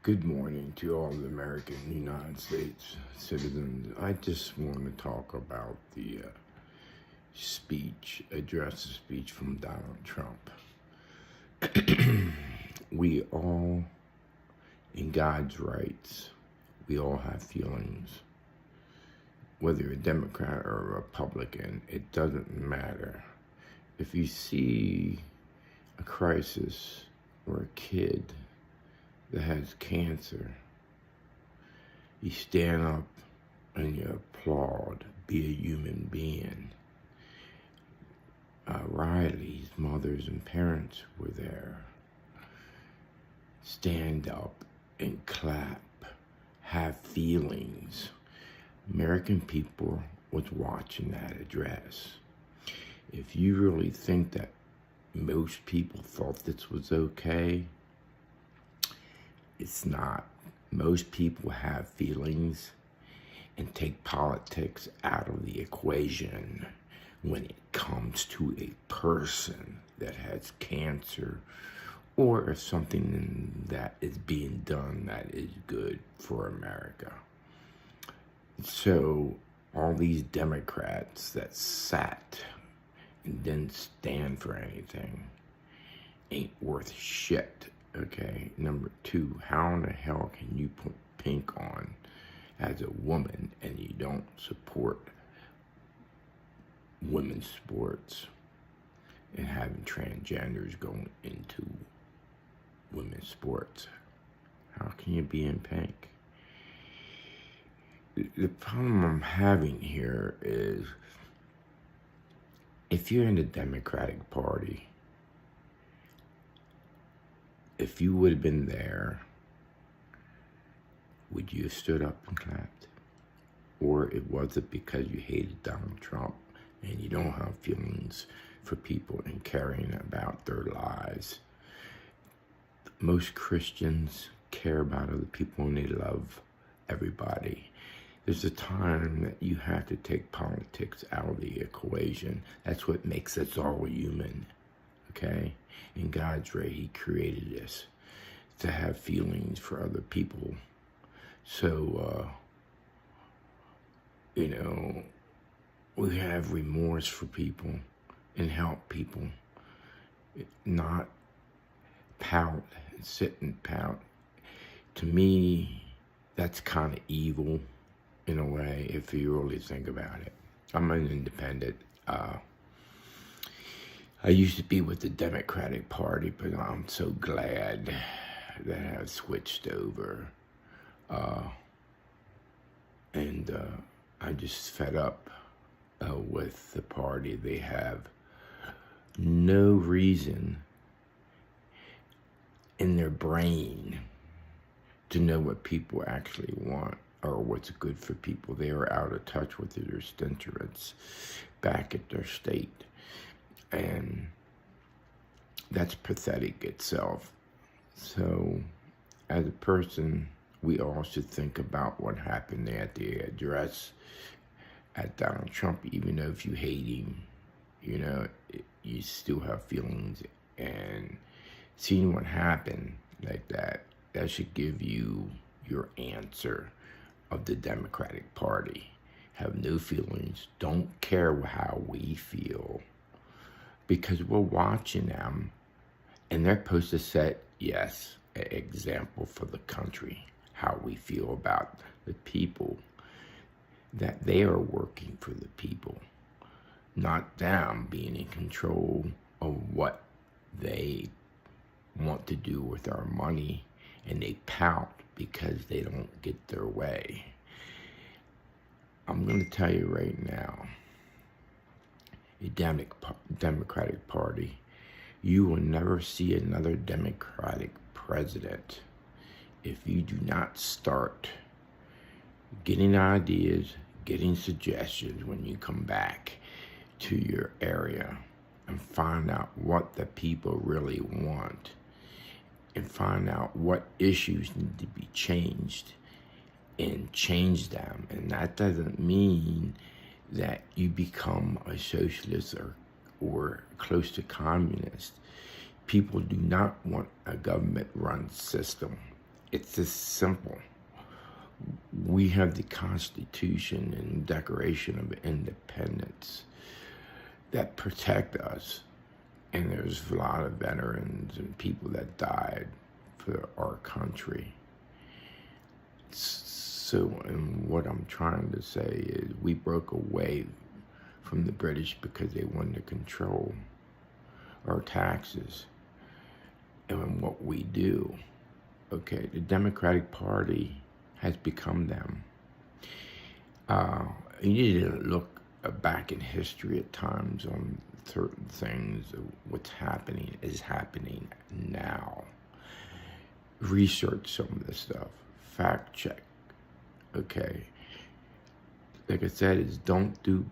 Good morning to all the American United States citizens. I just want to talk about the speech from Donald Trump. We all, in God's rights, we all have feelings. Whether you're a Democrat or a Republican, it doesn't matter. If you see a crisis or a kid that has cancer, you stand up and you applaud, be a human being. Riley's mothers and parents were there. Stand up and clap, have feelings. American people was watching that address. If you really think that most people thought this was okay, it's not. Most people have feelings and take politics out of the equation when it comes to a person that has cancer or something that is being done that is good for America. So all these Democrats that sat and didn't stand for anything ain't worth shit. Okay, number two, how in the hell can you put pink on as a woman and you don't support women's sports and having transgenders going into women's sports? How can you be in pink? The problem I'm having here is if you're in the Democratic Party, if you would have been there, would you have stood up and clapped? Or it wasn't because you hated Donald Trump and you don't have feelings for people and caring about their lives? Most Christians care about other people and they love everybody. There's a time that you have to take politics out of the equation. That's what makes us all human. Okay? In God's way, He created us to have feelings for other people. So, we have remorse for people and help people, not pout and sit and pout. To me, that's kind of evil in a way, if you really think about it. I'm an independent. I used to be with the Democratic Party, but I'm so glad that I've switched over. And I just fed up with the party. They have no reason in their brain to know what people actually want or what's good for people. They are out of touch with their constituents back at their state. And that's pathetic itself. So, as a person, we all should think about what happened there at the address at Donald Trump. Even though if you hate him, you still have feelings. And seeing what happened like that, that should give you your answer of the Democratic Party. Have no feelings, don't care how we feel. Because we're watching them, and they're supposed to set, yes, an example for the country, how we feel about the people, that they are working for the people, not them being in control of what they want to do with our money, and they pout because they don't get their way. I'm going to tell you right now, a Democratic Party, you will never see another Democratic president if you do not start getting ideas, getting suggestions when you come back to your area and find out what the people really want and find out what issues need to be changed and change them. And that doesn't mean that you become a socialist or close to communist. People do not want a government-run system. It's this simple. We have the Constitution and Declaration of Independence that protect us. And there's a lot of veterans and people that died for our country. So, and what I'm trying to say is we broke away from the British because they wanted to control our taxes and what we do. Okay, the Democratic Party has become them. You need to look back in history at times on certain things. What's happening is happening now. Research some of this stuff. Fact check. Okay. Like I said, is don't do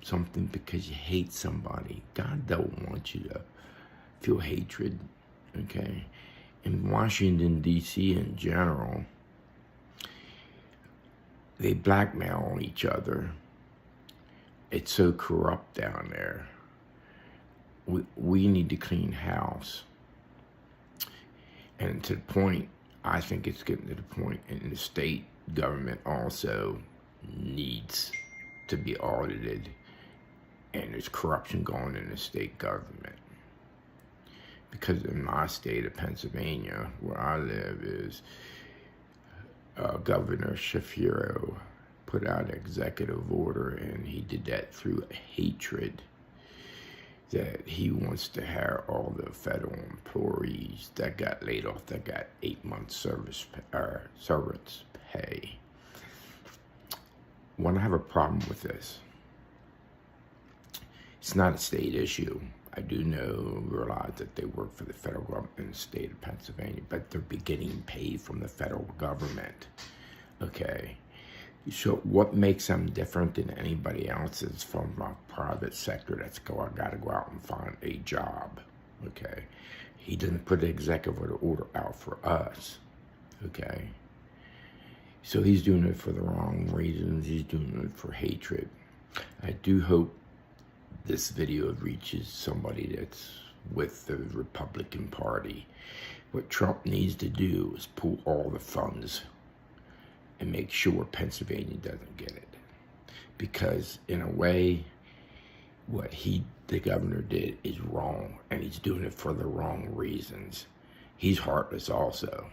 something because you hate somebody. God don't want you to feel hatred. Okay. In Washington, D.C. in general, they blackmail each other. It's so corrupt down there. We need to clean house. And to the point, I think it's getting to the point, and the state government also needs to be audited. And there's corruption going in the state government. Because in my state of Pennsylvania, where I live, is Governor Shapiro put out an executive order, and he did that through hatred, that he wants to have all the federal employees that got laid off, that got 8 months severance pay. When I have a problem with this, it's not a state issue. I do realize that they work for the federal government in the state of Pennsylvania, but they're getting paid from the federal government. Okay. So what makes them different than anybody else is from a private sector that's got to go out and find a job. Okay. He didn't put an executive order out for us. Okay. So he's doing it for the wrong reasons. He's doing it for hatred. I do hope this video reaches somebody that's with the Republican Party. What Trump needs to do is pull all the funds and make sure Pennsylvania doesn't get it. Because in a way, what the governor did is wrong, and he's doing it for the wrong reasons. He's heartless also.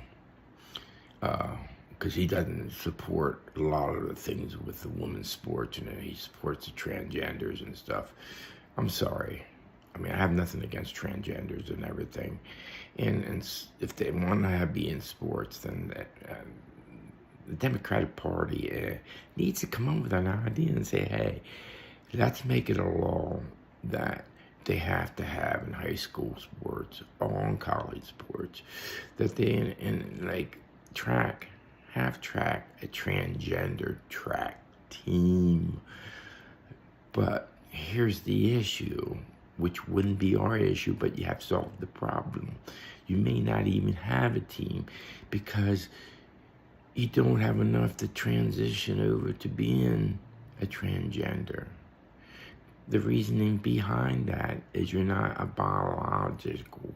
Because he doesn't support a lot of the things with the women's sports, and he supports the transgenders and stuff. I'm sorry. I mean, I have nothing against transgenders and everything. And if they want to be in sports, then the Democratic Party needs to come up with an idea and say, hey, let's make it a law that they have to have in high school sports or in college sports, that they in like have a transgender track team. But here's the issue, which wouldn't be our issue, but you have solved the problem. You may not even have a team because you don't have enough to transition over to being a transgender. The reasoning behind that is you're not a biological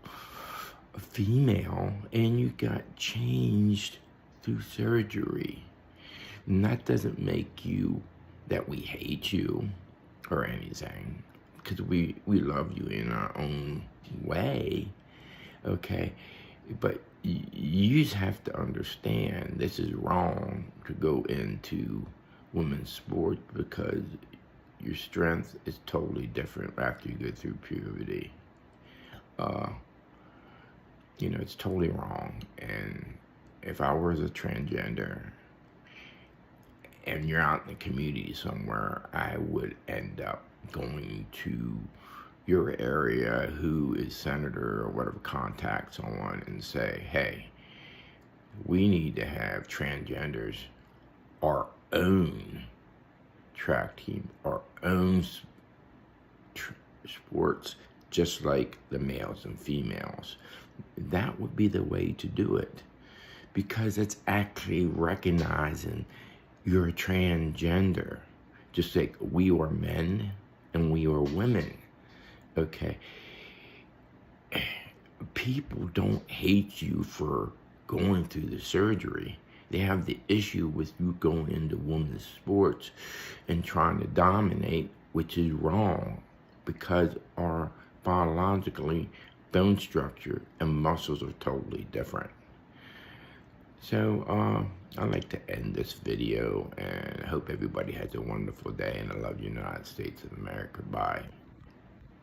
female and you got changed through surgery. And that doesn't make you that we hate you or anything, because we love you in our own way, okay? But you just have to understand this is wrong to go into women's sport because your strength is totally different after you go through puberty. It's totally wrong. And if I was a transgender and you're out in the community somewhere, I would end up going to your area, who is senator or whatever, contact someone and say, hey, we need to have transgenders, our own track team, our own sports, just like the males and females. That would be the way to do it, because it's actually recognizing you're a transgender, just like we are men and we are women. Okay, people don't hate you for going through the surgery. They have the issue with you going into women's sports and trying to dominate, which is wrong, because our biologically bone structure and muscles are totally different. So I'd like to end this video, and I hope everybody has a wonderful day, and I love you, United States of America. Bye.